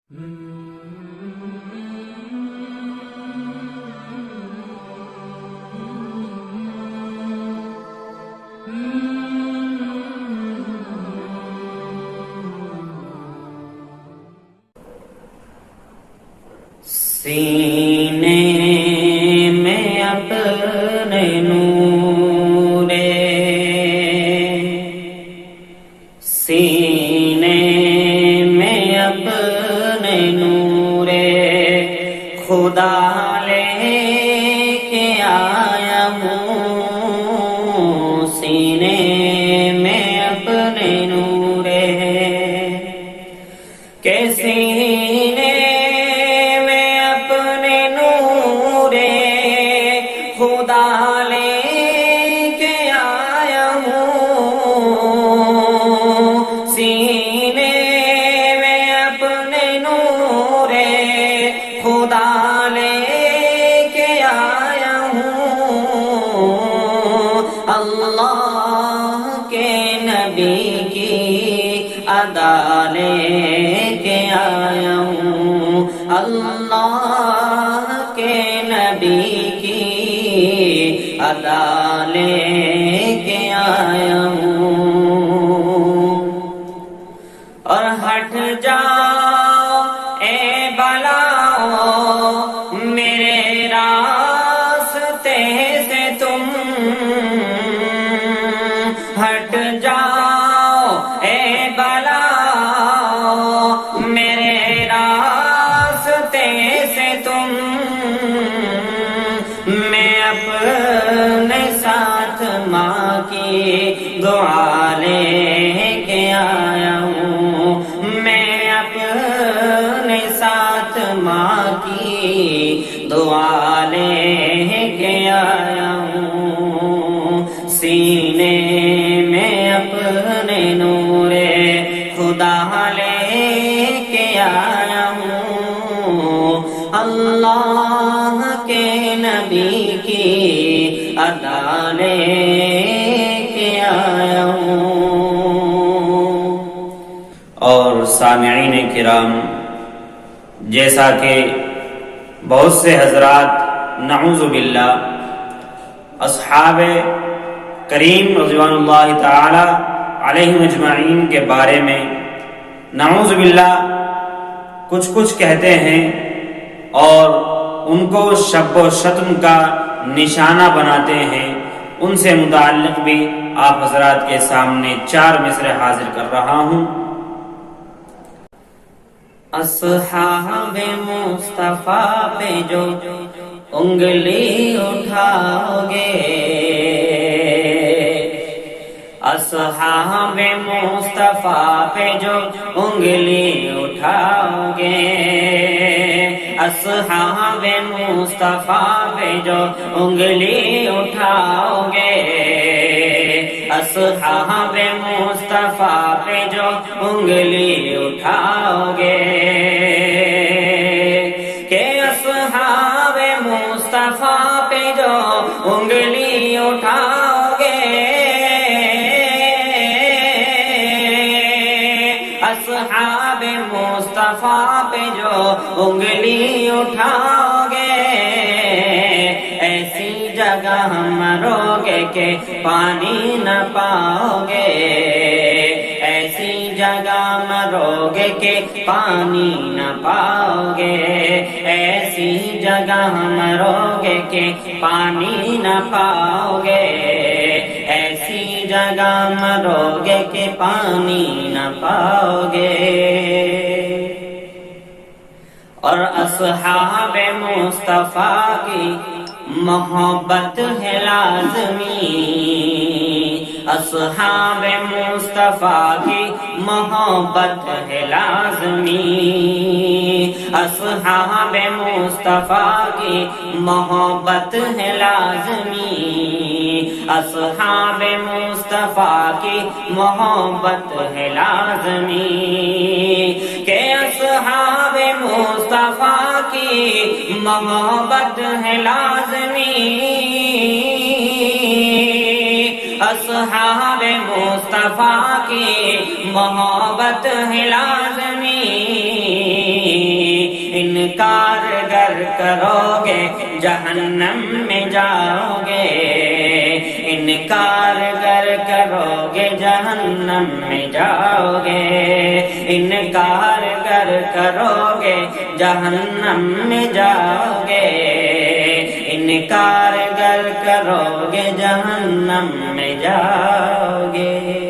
سینے میں اپنے نورے، سینے میں اپنے نورے خدا لے کے آیا ہوں، سینے میں اپنے نورے کہ سینے خدا لے کے آیا ہوں، سینے میں اپنے نورے خدا لے کے آیا ہوں، اللہ کے نبی کی ادا لے کے آیا ہوں، اللہ کے نبی کی ادا لے کے آیا ہوں، اور ہٹ جاؤ اے بلاؤ میرے راستے سے تم، ہٹ جاؤ اے بلاؤ میرے راستے سے تم، میں اپنے ساتھ ماں کی دعا لے کے آیا ہوں، میں اپنے ساتھ ماں کی دعا لے کے آیا ہوں، سینے میں اپنے نورے خدا لے کے آیا ہوں، اللہ کے نبی کی ادا لے کے آیا ہوں۔ اور سامعین کرام، جیسا کہ بہت سے حضرات نعوذ باللہ اصحاب کریم رضوان اللہ تعالی علیہم اجمعین کے بارے میں نعوذ باللہ کچھ کہتے ہیں اور ان کو شب و شتم کا نشانہ بناتے ہیں، ان سے متعلق بھی آپ حضرات کے سامنے 4 مصرع حاضر کر رہا ہوں۔ اصحاب مصطفیٰ پہ جو انگلی اٹھاؤ گے، اصحاب مصطفیٰ پہ جو انگلی اٹھاؤ گے، اصحاب مصطفیٰ پہ جو انگلی اٹھاؤ گے، اصحاب مصطفیٰ پہ جو انگلی اٹھاؤ گے، کہ اصحاب مصطفیٰ پہ جو انگلی اٹھاؤ گے، اصحاب مصطفیٰ پہ جو انگلی اٹھاؤ گے، ایسی جگہ مرو گے کہ پانی نہ پاؤ گے، ایسی جگہ مرو گے کہ پانی نہ پاؤ گے، ایسی جگہ مرو گے کہ پانی نہ پاؤ گے، ایسی جگہ مرو گے کہ پانی نہ پاؤ گے، اور اصحاب مصطفیٰ کی محبت ہے لازمی، اصحاب مصطفیٰ کی محبت ہے لازمی، اصحاب مصطفیٰ کی محبت ہے لازمی، اصحاب مصطفیٰ کی محبت ہے لازمی، کہ اصحاب مصطفیٰ کی محبت ہے لازمی، اصحاب مصطفیٰ کی محبت ہے لازمی، انکار گر کرو گے جہنم میں جاؤ گے انکار گر کرو گے جہنم میں جاؤ گے انکار گر کرو گے جہنم میں جاؤ گے انکار گر کرو گے جہنم میں جاؤ گے